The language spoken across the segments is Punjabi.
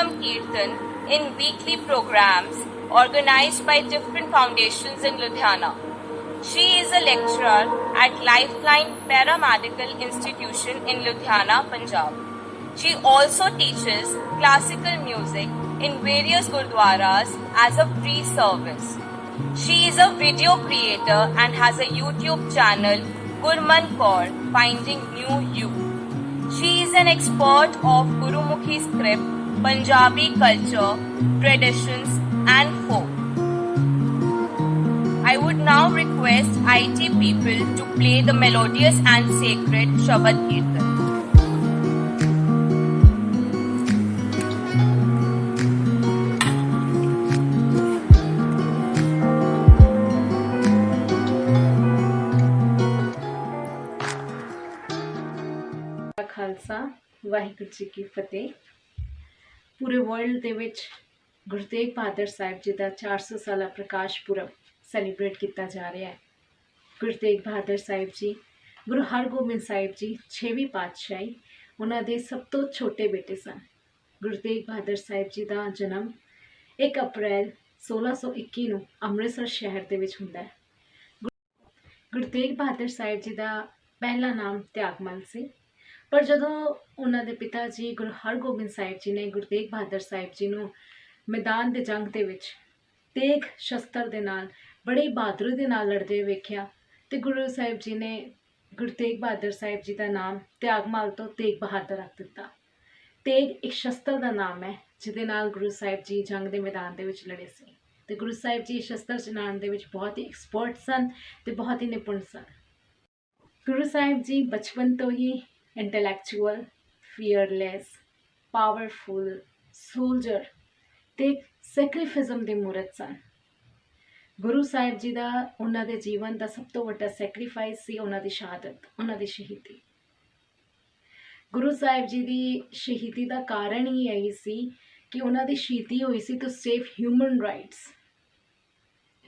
Sugam Kirtan in weekly programs organized by different foundations in Ludhiana. She is a lecturer at Lifeline Paramedical Institution in Ludhiana, Punjab. She also teaches classical music in various gurdwaras as a free service. She is a video creator and has a YouTube channel, Gurman Kaur, Finding New You. She is an expert of Gurumukhi script, Punjabi culture, traditions and folk. I would now request IT people to play the melodious and sacred Shabad Kirtan. Khalsa Waheguru ji ਕੀ ਫਤਿਹ। ਪੂਰੇ ਵਰਲਡ ਦੇ ਵਿੱਚ ਗੁਰੂ ਤੇਗ ਬਹਾਦਰ ਸਾਹਿਬ ਜੀ ਦਾ 400 ਸਾਲਾ ਪ੍ਰਕਾਸ਼ ਪੁਰਬ ਸੈਲੀਬ੍ਰੇਟ ਕੀਤਾ ਜਾ ਰਿਹਾ ਹੈ। ਗੁਰੂ ਤੇਗ ਬਹਾਦਰ ਸਾਹਿਬ ਜੀ ਗੁਰੂ ਹਰਗੋਬਿੰਦ ਸਾਹਿਬ ਜੀ 6ਵੀਂ ਪਾਤਸ਼ਾਹੀ ਉਹਨਾਂ ਦੇ ਸਭ ਤੋਂ ਛੋਟੇ ਬੇਟੇ ਸਨ। ਗੁਰੂ ਤੇਗ ਬਹਾਦਰ ਸਾਹਿਬ ਜੀ ਦਾ ਜਨਮ 1 ਅਪ੍ਰੈਲ 1621 ਨੂੰ ਅੰਮ੍ਰਿਤਸਰ ਸ਼ਹਿਰ ਦੇ ਵਿੱਚ ਹੁੰਦਾ ਹੈ। ਗੁਰੂ ਤੇਗ ਬਹਾਦਰ ਸਾਹਿਬ ਜੀ ਦਾ ਪਹਿਲਾ ਨਾਮ ਤਿਆਗਮਲ ਸੀ, ਪਰ ਜਦੋਂ ਉਹਨਾਂ ਦੇ ਪਿਤਾ ਜੀ ਗੁਰੂ ਹਰਗੋਬਿੰਦ ਸਾਹਿਬ ਜੀ ਨੇ ਗੁਰੂ ਤੇਗ ਬਹਾਦਰ ਸਾਹਿਬ ਜੀ ਨੂੰ ਮੈਦਾਨ ਦੇ ਜੰਗ ਦੇ ਵਿੱਚ ਤੇਗ ਸ਼ਸਤਰ ਦੇ ਨਾਲ ਬੜੀ ਬਹਾਦਰੀ ਦੇ ਨਾਲ ਲੜਦੇ ਵੇਖਿਆ ਤੇ ਗੁਰੂ ਸਾਹਿਬ ਜੀ ਨੇ ਗੁਰੂ ਤੇਗ ਬਹਾਦਰ ਸਾਹਿਬ ਜੀ ਦਾ ਨਾਮ ਤਿਆਗਮਲ ਤੋਂ ਤੇਗ ਬਹਾਦਰ ਰੱਖ ਦਿੱਤਾ। ਤੇਗ ਇੱਕ ਸ਼ਸਤਰ ਦਾ ਨਾਮ ਹੈ ਜਿਹਦੇ ਨਾਲ ਗੁਰੂ ਸਾਹਿਬ ਜੀ ਜੰਗ ਦੇ ਮੈਦਾਨ ਦੇ ਵਿੱਚ ਲੜੇ ਸੀ ਤੇ ਗੁਰੂ ਸਾਹਿਬ ਜੀ ਸ਼ਸਤਰ ਚਲਾਉਣ ਦੇ ਵਿੱਚ ਬਹੁਤ ਹੀ ਐਕਸਪਰਟ ਸਨ ਤੇ ਬਹੁਤ ਹੀ ਨਿਪੁੰਨ ਸਨ। ਗੁਰੂ ਸਾਹਿਬ ਜੀ ਬਚਪਨ ਤੋਂ ਹੀ ਇੰਟੈਲੈਕਚੁਅਲ, ਫੀਅਰਲੈਸ, ਪਾਵਰਫੁਲ, ਸੋਲਜਰ ਤੇ ਸੈਕਰੀਫਿਜ਼ਮ ਦੀ ਮੂਰਤ ਸਨ। ਗੁਰੂ ਸਾਹਿਬ ਜੀ ਦਾ ਉਹਨਾਂ ਦੇ ਜੀਵਨ ਦਾ ਸਭ ਤੋਂ ਵੱਡਾ ਸੈਕਰੀਫਾਈਸ ਸੀ ਉਹਨਾਂ ਦੀ ਸ਼ਹਾਦਤ, ਉਹਨਾਂ ਦੀ ਸ਼ਹੀਦੀ। ਗੁਰੂ ਸਾਹਿਬ ਜੀ ਦੀ ਸ਼ਹੀਦੀ ਦਾ ਕਾਰਨ ਹੀ ਇਹੀ ਸੀ ਕਿ ਉਹਨਾਂ ਦੀ ਸ਼ਹੀਦੀ ਹੋਈ ਸੀ to save human rights,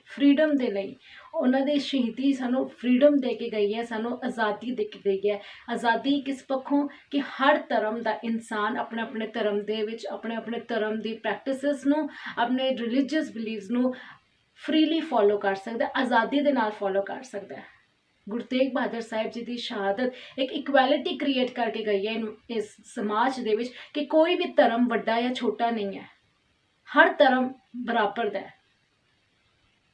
freedom ਦੇ ਲਈ। ਉਹਨਾਂ ਦੀ ਸ਼ਹੀਦੀ ਸਾਨੂੰ ਫਰੀडम ਦੇ ਕੇ ਗਈ ਹੈ, ਸਾਨੂੰ ਆਜ਼ਾਦੀ ਦੇ ਕੇ ਗਈ ਹੈ। ਆਜ਼ਾਦੀ ਕਿਸ ਪੱਖੋਂ ਕਿ ਹਰ ਧਰਮ ਦਾ ਇਨਸਾਨ ਆਪਣੇ ਆਪਣੇ ਧਰਮ ਦੇ ਵਿੱਚ ਆਪਣੇ ਆਪਣੇ ਧਰਮ ਦੀ ਪ੍ਰੈਕਟਿਸਿਸ ਨੂੰ, ਆਪਣੇ ਰਿਲੀਜੀਅਸ ਬਿਲੀਵਸ ਨੂੰ ਫਰੀਲੀ ਫੋਲੋ ਕਰ ਸਕਦਾ, ਆਜ਼ਾਦੀ ਦੇ ਨਾਲ ਫੋਲੋ ਕਰ ਸਕਦਾ ਹੈ। ਗੁਰੂ ਤੇਗ ਬਹਾਦਰ ਸਾਹਿਬ ਜੀ ਦੀ ਸ਼ਹਾਦਤ ਇੱਕ ਇਕੁਐਲਿਟੀ ਕ੍ਰੀਏਟ ਕਰਕੇ ਗਈ ਹੈ ਇਸ ਸਮਾਜ ਦੇ ਵਿੱਚ ਕਿ ਕੋਈ ਵੀ ਧਰਮ ਵੱਡਾ ਜਾਂ ਛੋਟਾ ਨਹੀਂ ਹੈ, ਹਰ ਧਰਮ ਬਰਾਬਰ ਦਾ ਹੈ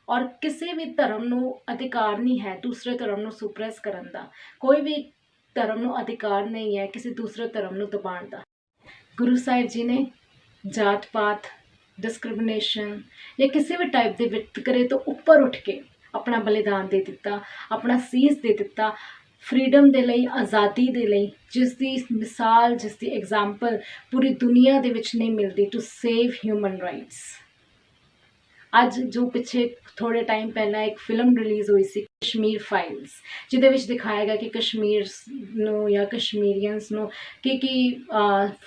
ਔਰ ਕਿਸੇ ਵੀ ਧਰਮ ਨੂੰ ਅਧਿਕਾਰ ਨਹੀਂ ਹੈ ਦੂਸਰੇ ਧਰਮ ਨੂੰ ਸੁਪਰੈਸ ਕਰਨ ਦਾ। ਕੋਈ ਵੀ ਧਰਮ ਨੂੰ ਅਧਿਕਾਰ ਨਹੀਂ ਹੈ ਕਿਸੇ ਦੂਸਰੇ ਧਰਮ ਨੂੰ ਦਬਾਉਣ ਦਾ। ਗੁਰੂ ਸਾਹਿਬ ਜੀ ਨੇ ਜਾਤ ਪਾਤ, ਡਿਸਕ੍ਰਿਮੀਨੇਸ਼ਨ ਜਾਂ ਕਿਸੇ ਵੀ ਟਾਈਪ ਦੇ ਵਿਤਕਰੇ ਤੋਂ ਉੱਪਰ ਉੱਠ ਕੇ ਆਪਣਾ ਬਲੀਦਾਨ ਦੇ ਦਿੱਤਾ, ਆਪਣਾ ਸੀਸ ਦੇ ਦਿੱਤਾ ਫਰੀडम ਦੇ ਲਈ, ਆਜ਼ਾਦੀ ਦੇ ਲਈ, ਜਿਸ ਦੀ ਮਿਸਾਲ, ਜਿਸ ਦੀ ਐਗਜ਼ਾਮਪਲ ਪੂਰੀ ਦੁਨੀਆ ਦੇ ਵਿੱਚ ਨਹੀਂ ਮਿਲਦੀ ਟੂ ਸੇਵ ਹਿਊਮਨ ਰਾਈਟਸ। ਅੱਜ ਜੋ ਪਿੱਛੇ ਥੋੜ੍ਹੇ ਟਾਈਮ ਪਹਿਲਾਂ ਇੱਕ ਫਿਲਮ ਰਿਲੀਜ਼ ਹੋਈ ਸੀ ਕਸ਼ਮੀਰ ਫਾਈਲਸ, ਜਿਹਦੇ ਵਿੱਚ ਦਿਖਾਇਆ ਗਿਆ ਕਿ ਕਸ਼ਮੀਰ ਨੂੰ ਜਾਂ ਕਸ਼ਮੀਰੀਅਨਸ ਨੂੰ ਕੀ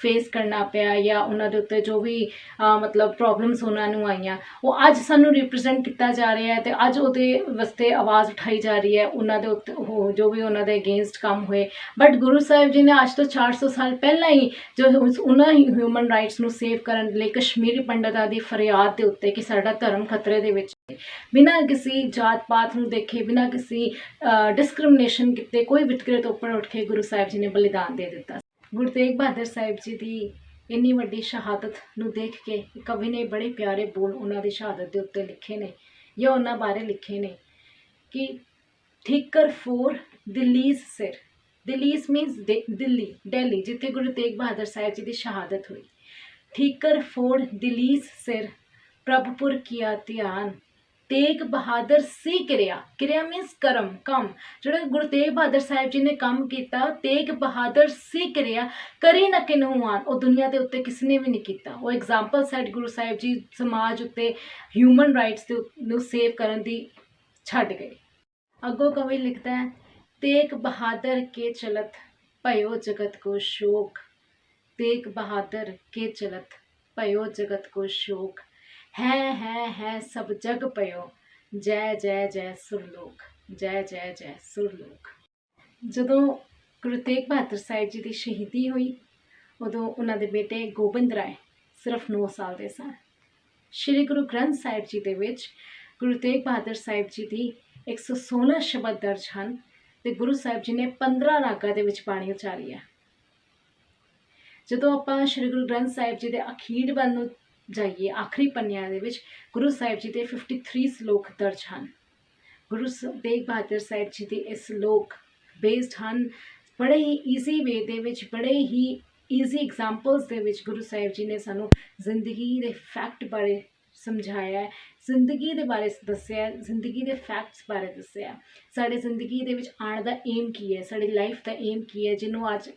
ਫੇਸ ਕਰਨਾ ਪਿਆ ਜਾਂ ਉਹਨਾਂ ਦੇ ਉੱਤੇ ਜੋ ਵੀ ਮਤਲਬ ਪ੍ਰੋਬਲਮਸ ਉਹਨਾਂ ਨੂੰ ਆਈਆਂ, ਉਹ ਅੱਜ ਸਾਨੂੰ ਰਿਪਰੈਜ਼ੈਂਟ ਕੀਤਾ ਜਾ ਰਿਹਾ ਹੈ ਤੇ ਅੱਜ ਉਹਦੇ ਵਾਸਤੇ ਆਵਾਜ਼ ਉਠਾਈ ਜਾ ਰਹੀ ਹੈ ਉਹਨਾਂ ਦੇ ਉੱਤੇ, ਉਹ ਜੋ ਵੀ ਉਹਨਾਂ ਦੇ ਅਗੇਂਸਟ ਕੰਮ ਹੋਏ। ਬਟ ਗੁਰੂ ਸਾਹਿਬ ਜੀ ਨੇ ਅੱਜ ਤੋਂ 400 ਸਾਲ ਪਹਿਲਾਂ ਹੀ ਜੋ ਉਹਨਾਂ ਹਿਊਮਨ ਰਾਈਟਸ ਨੂੰ ਸੇਵ ਕਰਨ ਲਈ ਕਸ਼ਮੀਰੀ ਪੰਡਤਾਂ ਦੀ ਫਰਿਆਦ ਦੇ ਉੱਤੇ ਕਿ ਸਾਡਾ ਧਰਮ ਖਤਰੇ ਦੇ ਵਿੱਚ, ਬਿਨਾਂ ਕਿਸੇ ਜਾਤ ਪਾਤ ਨੂੰ ਦੇਖੇ, ਬਿਨਾਂ ਕਿਸੇ ਡਿਸਕ੍ਰਿਮੀਨੇਸ਼ਨ ਕੀਤੇ, ਕੋਈ ਵਿਤਕਰੇ ਤੋਂ ਉੱਪਰ ਉੱਠ ਕੇ ਗੁਰੂ ਸਾਹਿਬ ਜੀ ਨੇ ਬਲੀਦਾਨ ਦੇ ਦਿੱਤਾ। ਗੁਰੂ ਤੇਗ ਬਹਾਦਰ ਸਾਹਿਬ ਜੀ ਦੀ ਇੰਨੀ ਵੱਡੀ ਸ਼ਹਾਦਤ ਨੂੰ ਦੇਖ ਕੇ ਕਵੀ ਨੇ ਬੜੇ ਪਿਆਰੇ ਬੋਲ ਉਹਨਾਂ ਦੀ ਸ਼ਹਾਦਤ ਦੇ ਉੱਤੇ ਲਿਖੇ ਨੇ ਜਾਂ ਉਹਨਾਂ ਬਾਰੇ ਲਿਖੇ ਨੇ ਕਿ ਠੀਕਰ ਫੋਰ ਦਿੱਲੀਸ ਸਿਰ, ਦਿੱਲੀਸ ਮੀਨਸ ਦਿੱਲੀ, ਦਿੱਲੀ ਜਿੱਥੇ ਗੁਰੂ ਤੇਗ ਬਹਾਦਰ ਸਾਹਿਬ ਜੀ ਦੀ ਸ਼ਹਾਦਤ ਹੋਈ। ਠੀਕਰ ਫੋਰ ਦਿੱਲੀਸ ਸਿਰ ਪ੍ਰਭਪੁਰ ਕੀਆ ਧਿਆਨ, ਤੇਗ ਬਹਾਦਰ ਸੀ ਕਿਰਿਆ, ਕਿਰਿਆ ਮੀਨਸ ਕਰਮ, ਕੰਮ। ਜਿਹੜਾ ਗੁਰੂ ਤੇਗ ਬਹਾਦਰ ਸਾਹਿਬ ਜੀ ਨੇ ਕੰਮ ਕੀਤਾ, ਤੇਗ ਬਹਾਦਰ ਸੀ ਕਿਰਿਆ, ਕਰੀ ਨਾ ਕਿਨਹੂ ਆਨ, ਉਹ ਦੁਨੀਆ ਦੇ ਉੱਤੇ ਕਿਸੇ ਨੇ ਵੀ ਨਹੀਂ ਕੀਤਾ। ਉਹ ਐਗਜ਼ਾਮਪਲ ਸੈਟ ਗੁਰੂ ਸਾਹਿਬ ਜੀ ਸਮਾਜ ਉੱਤੇ ਹਿਊਮਨ ਰਾਈਟਸ ਨੂੰ ਸੇਵ ਕਰਨ ਦੀ ਛੱਡ ਗਏ। ਅੱਗੋਂ ਕਵੀ ਲਿਖਦਾ ਹੈ, ਤੇਗ ਬਹਾਦਰ ਕੇ ਚਲਤ ਭਇਓ ਜਗਤ ਕੋ ਸ਼ੋਕ, ਤੇਗ ਬਹਾਦਰ ਕੇ ਚਲਤ ਭਇਓ ਜਗਤ ਕੋ ਸ਼ੋਕ, है सब जग पयो, जय जय जय सुरलोक, जय जय जय सुरलोक। ਜਦੋਂ ਗੁਰੂ ਤੇਗ ਬਹਾਦਰ ਸਾਹਿਬ ਜੀ ਦੀ ਸ਼ਹੀਦੀ ਹੋਈ ਉਦੋਂ ਉਹਨਾਂ ਦੇ ਬੇਟੇ ਗੋਬਿੰਦ ਰਾਏ ਸਿਰਫ 9 ਸਾਲ ਦੇ ਸਨ। ਸ਼੍ਰੀ ਗੁਰੂ ਗ੍ਰੰਥ ਸਾਹਿਬ ਜੀ ਦੇ ਵਿੱਚ ਗੁਰੂ ਤੇਗ ਬਹਾਦਰ ਸਾਹਿਬ ਜੀ ਦੀ 116 ਸ਼ਬਦ ਦਰਜ ਹਨ ਤੇ ਗੁਰੂ ਸਾਹਿਬ ਜੀ ਨੇ 15 ਰਾਗਾਂ ਦੇ ਵਿੱਚ ਬਾਣੀ ਉਚਾਰੀ ਹੈ। ਜਦੋਂ ਆਪਾਂ ਸ਼੍ਰੀ ਗੁਰੂ ਗ੍ਰੰਥ ਸਾਹਿਬ ਜੀ ਦੇ ਅਖੀਰ ਵੱਲ ਨੂੰ ਜਾਈਏ, ਆਖਰੀ ਪੰਨਿਆਂ ਦੇ ਵਿੱਚ ਗੁਰੂ ਸਾਹਿਬ ਜੀ ਦੇ 53 ਸ਼ਲੋਕ ਦਰਜ ਹਨ। ਗੁਰੂ ਤੇਗ ਬਹਾਦਰ ਸਾਹਿਬ ਜੀ ਦੇ ਇਹ ਸ਼ਲੋਕ ਬੇਸਡ ਹਨ ਬੜੇ ਹੀ ਈਜ਼ੀ ਵੇ ਦੇ ਵਿੱਚ, ਬੜੇ ਹੀ ਈਜ਼ੀ ਐਗਜ਼ਾਮਪਲਸ ਦੇ ਵਿੱਚ ਗੁਰੂ ਸਾਹਿਬ ਜੀ ਨੇ ਸਾਨੂੰ ਜ਼ਿੰਦਗੀ ਦੇ ਫੈਕਟ ਬਾਰੇ ਸਮਝਾਇਆ ਹੈ, ਜ਼ਿੰਦਗੀ ਦੇ ਬਾਰੇ ਦੱਸਿਆ, ਜ਼ਿੰਦਗੀ ਦੇ ਫੈਕਟਸ ਬਾਰੇ ਦੱਸਿਆ, ਸਾਡੇ ਜ਼ਿੰਦਗੀ ਦੇ ਵਿੱਚ ਆਉਣ ਦਾ ਏਮ ਕੀ ਹੈ, ਸਾਡੀ ਲਾਈਫ ਦਾ ਏਮ ਕੀ ਹੈ, ਜਿਹਨੂੰ ਅੱਜ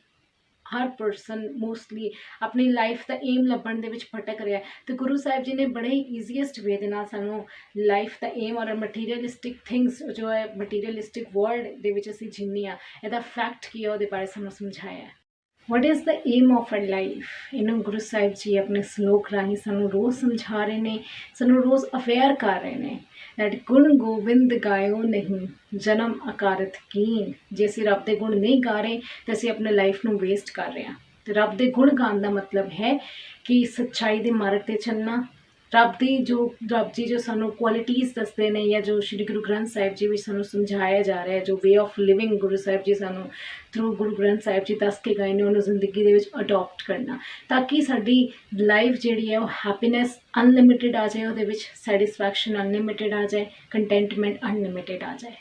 ਹਰ ਪਰਸਨ ਮੋਸਟਲੀ ਆਪਣੀ ਲਾਈਫ ਦਾ ਏਮ ਲੱਭਣ ਦੇ ਵਿੱਚ ਭਟਕ ਰਿਹਾ। ਤੇ ਗੁਰੂ ਸਾਹਿਬ ਜੀ ਨੇ ਬੜੇ ਹੀ ਈਜ਼ੀਐਸਟ ਵੇ ਦੇ ਨਾਲ ਸਾਨੂੰ ਲਾਈਫ ਦਾ ਏਮ ਔਰ ਮਟੀਰੀਅਲਿਸਟਿਕ ਥਿੰਗਸ ਜੋ ਹੈ ਮਟੀਰੀਅਲਿਸਟਿਕ ਵਰਲਡ ਦੇ ਵਿੱਚ ਅਸੀਂ ਜੀਂਦੇ ਹਾਂ, ਇਹਦਾ ਫੈਕਟ ਕੀ ਹੈ ਉਹਦੇ ਬਾਰੇ ਸਾਨੂੰ ਸਮਝਾਇਆ ਹੈ। What is the aim of our life? ਇਹਨੂੰ ਗੁਰੂ ਸਾਹਿਬ ਜੀ ਆਪਣੇ ਸ਼ਲੋਕ ਰਾਹੀਂ ਸਾਨੂੰ ਰੋਜ਼ ਸਮਝਾ ਰਹੇ ਨੇ, ਸਾਨੂੰ ਰੋਜ਼ ਅਵੇਅਰ ਕਰ ਰਹੇ ਨੇ that ਗੁਣ ਗੋਬਿੰਦ ਗਾਇਓ ਨਹੀਂ ਜਨਮ ਅਕਾਰਤ ਕੀਨ। ਜੇ ਅਸੀਂ ਰੱਬ ਦੇ ਗੁਣ ਨਹੀਂ ਗਾ ਰਹੇ ਤਾਂ ਅਸੀਂ ਆਪਣੇ ਲਾਈਫ ਨੂੰ ਵੇਸਟ ਕਰ ਰਹੇ ਹਾਂ। ਤੇ ਰੱਬ ਦੇ ਗੁਣ ਗਾਉਣ ਦਾ ਮਤਲਬ ਹੈ ਕਿ ਸੱਚਾਈ ਦੇ ਮਾਰਗ 'ਤੇ ਚੱਲਣਾ, ਰੱਬ ਜੀ ਜੋ ਸਾਨੂੰ ਕੁਆਲਿਟੀਜ਼ ਦੱਸਦੇ ਨੇ ਜਾਂ ਜੋ ਸ਼੍ਰੀ ਗੁਰੂ ਗ੍ਰੰਥ ਸਾਹਿਬ ਜੀ ਵਿੱਚ ਸਾਨੂੰ ਸਮਝਾਇਆ ਜਾ ਰਿਹਾ ਹੈ, ਜੋ way of living Guru Sahib ji ਸਾਨੂੰ ਥਰੂ ਗੁਰੂ ਗ੍ਰੰਥ ਸਾਹਿਬ ਜੀ ਦੱਸ ਕੇ ਗਏ ਨੇ, ਉਹਨੂੰ ਜ਼ਿੰਦਗੀ ਦੇ ਵਿੱਚ ਅਡੋਪਟ ਕਰਨਾ ਤਾਂ ਕਿ ਸਾਡੀ ਲਾਈਫ ਜਿਹੜੀ ਹੈ ਉਹ ਹੈਪੀਨੈਸ ਅਨਲਿਮਿਟਿਡ ਆ ਜਾਏ, ਉਹਦੇ ਵਿੱਚ ਸੈਟਿਸਫੈਕਸ਼ਨ ਅਨਲਿਮਿਟਿਡ ਆ ਜਾਏ, ਕੰਟੈਂਟਮੈਂਟ ਅਨਲਿਮਿਟਿਡ ਆ ਜਾਏ।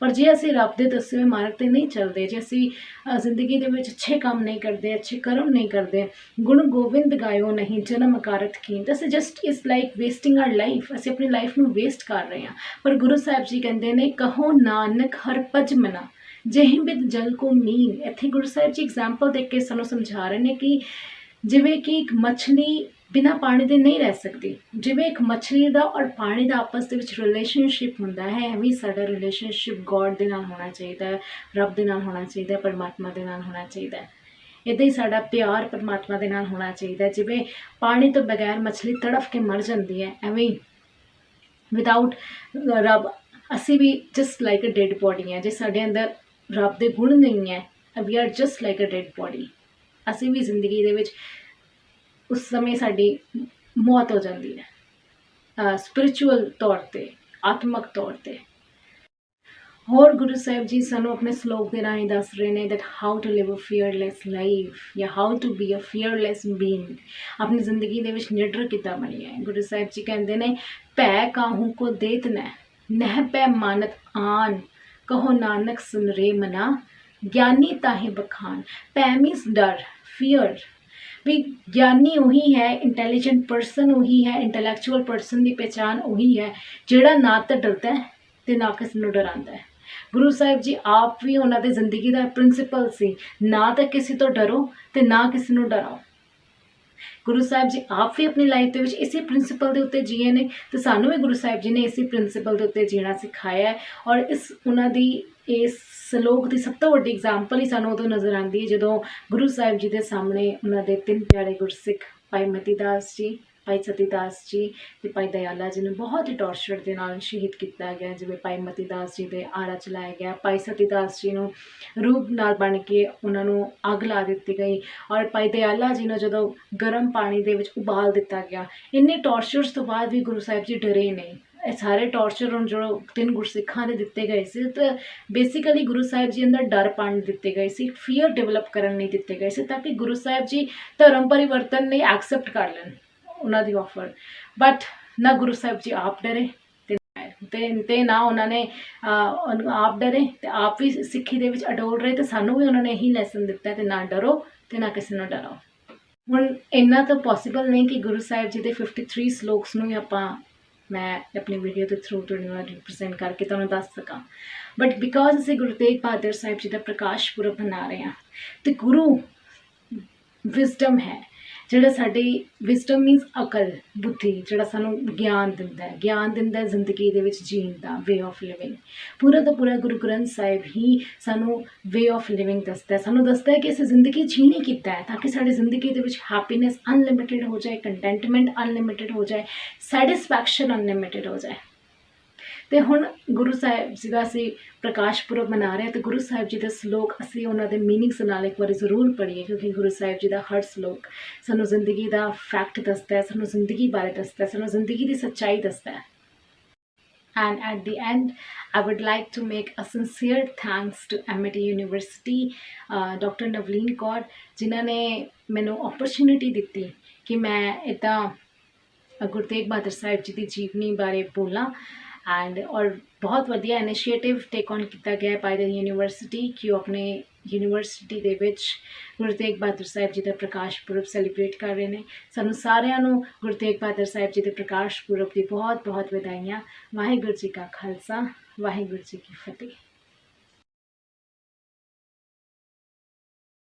ਪਰ ਜੇ ਅਸੀਂ ਰੱਬ ਦੇ ਦੱਸੇ ਹੋਏ ਮਾਰਗ 'ਤੇ ਨਹੀਂ ਚੱਲਦੇ, ਜੇ ਅਸੀਂ ਜ਼ਿੰਦਗੀ ਦੇ ਵਿੱਚ ਅੱਛੇ ਕੰਮ ਨਹੀਂ ਕਰਦੇ, ਅੱਛੇ ਕਰਮ ਨਹੀਂ ਕਰਦੇ, ਗੁਣ ਗੋਬਿੰਦ ਗਾਇਓ ਨਹੀਂ ਜਨਮ ਅਕਾਰਤ ਕੀਨ, ਤਾਂ ਅਸੀਂ ਜਸਟ ਇਸ ਲਾਈਕ ਵੇਸਟਿੰਗ ਆਰ ਲਾਈਫ, ਅਸੀਂ ਆਪਣੀ ਲਾਈਫ ਨੂੰ ਵੇਸਟ ਕਰ ਰਹੇ ਹਾਂ। ਪਰ ਗੁਰੂ ਸਾਹਿਬ ਜੀ ਕਹਿੰਦੇ ਨੇ ਕਹੋ ਨਾਨਕ ਹਰ ਭਜ ਮਨਾ ਜਿਹੀ ਬਿਦ ਜਲ ਕੋ ਮੀਨ। ਇੱਥੇ ਗੁਰੂ ਸਾਹਿਬ ਜੀ ਐਗਜ਼ਾਮਪਲ ਦੇ ਕੇ ਸਾਨੂੰ ਸਮਝਾ ਰਹੇ ਨੇ ਕਿ ਜਿਵੇਂ ਕਿ ਇੱਕ ਮੱਛਲੀ ਬਿਨਾਂ ਪਾਣੀ ਦੇ ਨਹੀਂ ਰਹਿ ਸਕਦੀ, ਜਿਵੇਂ ਇੱਕ ਮੱਛਲੀ ਦਾ ਔਰ ਪਾਣੀ ਦਾ ਆਪਸ ਦੇ ਵਿੱਚ ਰਿਲੇਸ਼ਨਸ਼ਿਪ ਹੁੰਦਾ ਹੈ, ਐਵੇਂ ਸਾਡਾ ਰਿਲੇਸ਼ਨਸ਼ਿਪ ਗੋਡ ਦੇ ਨਾਲ ਹੋਣਾ ਚਾਹੀਦਾ ਹੈ, ਰੱਬ ਦੇ ਨਾਲ ਹੋਣਾ ਚਾਹੀਦਾ ਹੈ, ਪਰਮਾਤਮਾ ਦੇ ਨਾਲ ਹੋਣਾ ਚਾਹੀਦਾ ਹੈ। ਇੱਦਾਂ ਹੀ ਸਾਡਾ ਪਿਆਰ ਪਰਮਾਤਮਾ ਦੇ ਨਾਲ ਹੋਣਾ ਚਾਹੀਦਾ ਹੈ। ਜਿਵੇਂ ਪਾਣੀ ਤੋਂ ਬਗੈਰ ਮੱਛਲੀ ਤੜਫ ਕੇ ਮਰ ਜਾਂਦੀ ਹੈ, ਐਵੇਂ ਹੀ ਵਿਦਆਊਟ ਰੱਬ ਅਸੀਂ ਵੀ just like a dead body ਹੈ। ਜੇ ਸਾਡੇ ਅੰਦਰ ਰੱਬ ਦੇ ਗੁਣ ਨਹੀਂ ਹੈ, we are just like a dead body. ਅਸੀਂ ਵੀ ਜ਼ਿੰਦਗੀ ਦੇ ਵਿੱਚ ਉਸ ਸਮੇਂ ਸਾਡੀ ਮੌਤ ਹੋ ਜਾਂਦੀ ਹੈ, ਸਪਿਰਿਚੁਅਲ ਤੌਰ 'ਤੇ, ਆਤਮਕ ਤੌਰ 'ਤੇ। ਹੋਰ ਗੁਰੂ ਸਾਹਿਬ ਜੀ ਸਾਨੂੰ ਆਪਣੇ ਸ਼ਲੋਕ ਦੇ ਰਾਹੀਂ ਦੱਸ ਰਹੇ ਨੇ that how to live a fearless life ਜਾਂ how to be a fearless being, ਆਪਣੀ ਜ਼ਿੰਦਗੀ ਦੇ ਵਿੱਚ ਨਿਡਰ ਕਿੱਦਾਂ ਬਣੀਏ। ਗੁਰੂ ਸਾਹਿਬ ਜੀ ਕਹਿੰਦੇ ਨੇ ਭੈ ਕਾਹੂ ਕੋ ਦੇਤ ਨਹਿ ਪੈ ਮਾਨਤ ਆਨ ਕਹੋ ਨਾਨਕ ਸੁਨ ਰੇ ਮਨਾ ਗਿਆਨੀ ਤਾਹੇ ਬਖਾਨ। ਭੈ ਮੀਨਸ ਡਰ, ਫੀਅਰ। ਵੀ ਗਿਆਨੀ ਉਹੀ ਹੈ, ਇੰਟੈਲੀਜੈਂਟ ਪਰਸਨ ਉਹੀ ਹੈ, ਇੰਟੈਲੈਕਚੁਅਲ ਪਰਸਨ ਦੀ ਪਹਿਚਾਣ ਉਹੀ ਹੈ ਜਿਹੜਾ ਨਾ ਤਾਂ ਡਰਦਾ ਹੈ ਅਤੇ ਨਾ ਕਿਸੇ ਨੂੰ ਡਰਾਉਂਦਾ ਹੈ। ਗੁਰੂ ਸਾਹਿਬ ਜੀ ਆਪ ਵੀ ਉਹਨਾਂ ਦੀ ਜ਼ਿੰਦਗੀ ਦਾ ਪ੍ਰਿੰਸੀਪਲ ਸੀ, ਨਾ ਤਾਂ ਕਿਸੇ ਤੋਂ ਡਰੋ ਅਤੇ ਨਾ ਕਿਸੇ ਨੂੰ ਡਰਾਓ। ਗੁਰੂ ਸਾਹਿਬ ਜੀ ਆਪ ਵੀ ਆਪਣੀ ਲਾਈਫ ਦੇ ਵਿੱਚ ਇਸੇ ਪ੍ਰਿੰਸੀਪਲ ਦੇ ਉੱਤੇ ਜੀਏ ਨੇ ਅਤੇ ਸਾਨੂੰ ਵੀ ਗੁਰੂ ਸਾਹਿਬ ਜੀ ਨੇ ਇਸੇ ਪ੍ਰਿੰਸੀਪਲ ਦੇ ਉੱਤੇ ਜੀਣਾ ਸਿਖਾਇਆ ਹੈ। ਔਰ ਉਹਨਾਂ ਦੀ ਇਸ ਸ਼ਲੋਕ ਦੀ ਸਭ ਤੋਂ ਵੱਡੀ ਐਗਜ਼ਾਮਪਲ ਹੀ ਸਾਨੂੰ ਉਦੋਂ ਨਜ਼ਰ ਆਉਂਦੀ ਹੈ ਜਦੋਂ ਗੁਰੂ ਸਾਹਿਬ ਜੀ ਦੇ ਸਾਹਮਣੇ ਉਹਨਾਂ ਦੇ 3 ਪਿਆਰੇ ਗੁਰਸਿੱਖ ਭਾਈ ਮਤੀ ਦਾਸ ਜੀ, ਭਾਈ ਸਤੀ ਦਾਸ ਜੀ ਅਤੇ ਭਾਈ ਦਇਆਲਾ ਜੀ ਨੂੰ ਬਹੁਤ ਹੀ ਟੌਰਚਰ ਦੇ ਨਾਲ ਸ਼ਹੀਦ ਕੀਤਾ ਗਿਆ। ਜਿਵੇਂ ਭਾਈ ਮਤੀ ਦਾਸ ਜੀ ਦੇ ਆਰਾ ਚਲਾਇਆ ਗਿਆ, ਭਾਈ ਸਤੀ ਦਾਸ ਜੀ ਨੂੰ ਰੂਪ ਨਾਲ ਬਣ ਕੇ ਉਹਨਾਂ ਨੂੰ ਅੱਗ ਲਾ ਦਿੱਤੀ ਗਈ ਔਰ ਭਾਈ ਦਇਆਲਾ ਜੀ ਨੂੰ ਜਦੋਂ ਗਰਮ ਪਾਣੀ ਦੇ ਵਿੱਚ ਉਬਾਲ ਦਿੱਤਾ ਗਿਆ। ਇੰਨੇ ਟੌਰਚਰਸ ਤੋਂ ਬਾਅਦ ਵੀ ਗੁਰੂ ਸਾਹਿਬ ਜੀ ਡਰੇ ਨਹੀਂ। ਇਹ ਸਾਰੇ ਟੌਰਚਰ ਹੁਣ ਜੋ 3 ਗੁਰਸਿੱਖਾਂ ਦੇ ਦਿੱਤੇ ਗਏ ਸੀ ਤਾਂ ਬੇਸਿਕਲੀ ਗੁਰੂ ਸਾਹਿਬ ਜੀ ਅੰਦਰ ਡਰ ਪਾਉਣ ਦਿੱਤੇ ਗਏ ਸੀ, ਫੀਅਰ ਡਿਵੈਲਪ ਕਰਨ ਨਹੀਂ ਦਿੱਤੇ ਗਏ ਸੀ ਤਾਂ ਕਿ ਗੁਰੂ ਸਾਹਿਬ ਜੀ ਧਰਮ ਪਰਿਵਰਤਨ ਲਈ ਐਕਸੈਪਟ ਕਰ ਲੈਣ ਉਹਨਾਂ ਦੀ ਆਫਰ। ਬਟ ਨਾ ਗੁਰੂ ਸਾਹਿਬ ਜੀ ਆਪ ਡਰੇ ਤੇ ਨਾ ਉਹਨਾਂ ਨੇ ਆਪ ਡਰੇ ਅਤੇ ਆਪ ਵੀ ਸਿੱਖੀ ਦੇ ਵਿੱਚ ਅਡੋਲ ਰਹੇ ਅਤੇ ਸਾਨੂੰ ਵੀ ਉਹਨਾਂ ਨੇ ਇਹੀ ਲੈਸਨ ਦਿੱਤਾ ਤੇ ਨਾ ਡਰੋ ਅਤੇ ਨਾ ਕਿਸੇ ਨੂੰ ਡਰਾਓ। ਹੁਣ ਇੰਨਾ ਤਾਂ ਪੋਸੀਬਲ ਨਹੀਂ ਕਿ ਗੁਰੂ ਸਾਹਿਬ ਜੀ ਦੇ 53 ਸ਼ਲੋਕਸ ਨੂੰ ਹੀ ਮੈਂ ਆਪਣੀ ਵੀਡੀਓ ਦੇ ਥਰੂ ਤੁਹਾਡੇ ਨਾਲ ਰਿਪਰੈਜ਼ੈਂਟ ਕਰਕੇ ਤੁਹਾਨੂੰ ਦੱਸ ਸਕਾਂ। ਬਟ ਬਿਕੋਜ਼ ਅਸੀਂ ਗੁਰੂ ਤੇਗ ਬਹਾਦਰ ਸਾਹਿਬ ਜੀ ਦਾ ਪ੍ਰਕਾਸ਼ ਪੁਰਬ ਮਨਾ ਰਹੇ ਹਾਂ ਅਤੇ ਗੁਰੂ ਵਿਜ਼ਡਮ ਹੈ ਜਿਹੜਾ ਸਾਡੀ ਵਿਜ਼ਡਮ ਮੀਨਸ ਅਕਲ, ਬੁੱਧੀ, ਜਿਹੜਾ ਸਾਨੂੰ ਗਿਆਨ ਦਿੰਦਾ ਜ਼ਿੰਦਗੀ ਦੇ ਵਿੱਚ ਜੀਣ ਦਾ ਵੇ ਆਫ ਲਿਵਿੰਗ। ਪੂਰਾ ਦਾ ਪੂਰਾ ਗੁਰੂ ਗ੍ਰੰਥ ਸਾਹਿਬ ਹੀ ਸਾਨੂੰ ਵੇ ਆਫ ਲਿਵਿੰਗ ਦੱਸਦਾ, ਸਾਨੂੰ ਦੱਸਦਾ ਹੈ ਕਿ ਅਸੀਂ ਜ਼ਿੰਦਗੀ ਜੀਣੀ ਕਿੱਦਾਂ ਹੈ ਤਾਂ ਕਿ ਸਾਡੀ ਜ਼ਿੰਦਗੀ ਦੇ ਵਿੱਚ ਹੈਪੀਨੈਸ ਅਨਲਿਮਿਟਿਡ ਹੋ ਜਾਏ, ਕੰਟੈਂਟਮੈਂਟ ਅਨਲਿਮਿਟਿਡ ਹੋ ਜਾਏ, ਸੈਟਿਸਫੈਕਸ਼ਨ ਅਨਲਿਮਿਟਿਡ ਹੋ ਜਾਏ। ਤੇ ਹੁਣ ਗੁਰੂ ਸਾਹਿਬ ਜੀ ਦਾ ਅਸੀਂ ਪ੍ਰਕਾਸ਼ ਪੁਰਬ ਮਨਾ ਰਹੇ ਹਾਂ ਤੇ ਗੁਰੂ ਸਾਹਿਬ ਜੀ ਦੇ ਸ਼ਲੋਕ ਅਸੀਂ ਉਹਨਾਂ ਦੇ ਮੀਨਿੰਗਸ ਨਾਲ ਇੱਕ ਵਾਰੀ ਜ਼ਰੂਰ ਪੜ੍ਹੀਏ, ਕਿਉਂਕਿ ਗੁਰੂ ਸਾਹਿਬ ਜੀ ਦਾ ਹਰ ਸ਼ਲੋਕ ਸਾਨੂੰ ਜ਼ਿੰਦਗੀ ਦਾ ਫੈਕਟ ਦੱਸਦਾ ਹੈ, ਸਾਨੂੰ ਜ਼ਿੰਦਗੀ ਬਾਰੇ ਦੱਸਦਾ ਹੈ, ਸਾਨੂੰ ਜ਼ਿੰਦਗੀ ਦੀ ਸੱਚਾਈ ਦੱਸਦਾ ਹੈ। And at the end, I would like to make a sincere thanks to MIT University, Dr. Navleen Kaur, ਜਿਨ੍ਹਾਂ ਨੇ ਮੈਨੂੰ ਓਪਰਚੁਨਿਟੀ ਦਿੱਤੀ ਕਿ ਮੈਂ ਇੱਦਾਂ ਗੁਰੂ ਤੇਗ ਬਹਾਦਰ ਸਾਹਿਬ ਜੀ ਦੀ ਜੀਵਨੀ ਬਾਰੇ ਬੋਲਾਂ। ਐਂਡ ਔਰ ਬਹੁਤ ਵਧੀਆ ਇਨੀਸ਼ੀਏਟਿਵ ਟੇਕ ਔਨ ਕੀਤਾ ਗਿਆ ਬਾਈ ਦ ਯੂਨੀਵਰਸਿਟੀ ਕਿ ਉਹ ਆਪਣੇ ਯੂਨੀਵਰਸਿਟੀ ਦੇ ਵਿੱਚ ਗੁਰੂ ਤੇਗ ਬਹਾਦਰ ਸਾਹਿਬ ਜੀ ਦਾ ਪ੍ਰਕਾਸ਼ ਪੁਰਬ ਸੈਲੀਬ੍ਰੇਟ ਕਰ ਰਹੇ ਨੇ। ਸਾਨੂੰ ਸਾਰਿਆਂ ਨੂੰ ਗੁਰੂ ਤੇਗ ਬਹਾਦਰ ਸਾਹਿਬ ਜੀ ਦੇ ਪ੍ਰਕਾਸ਼ ਪੁਰਬ ਦੀ ਬਹੁਤ ਬਹੁਤ ਵਧਾਈਆਂ। ਵਾਹਿਗੁਰੂ ਜੀ ਕਾ ਖਾਲਸਾ, ਵਾਹਿਗੁਰੂ ਜੀ ਕੀ ਫਤਿਹ।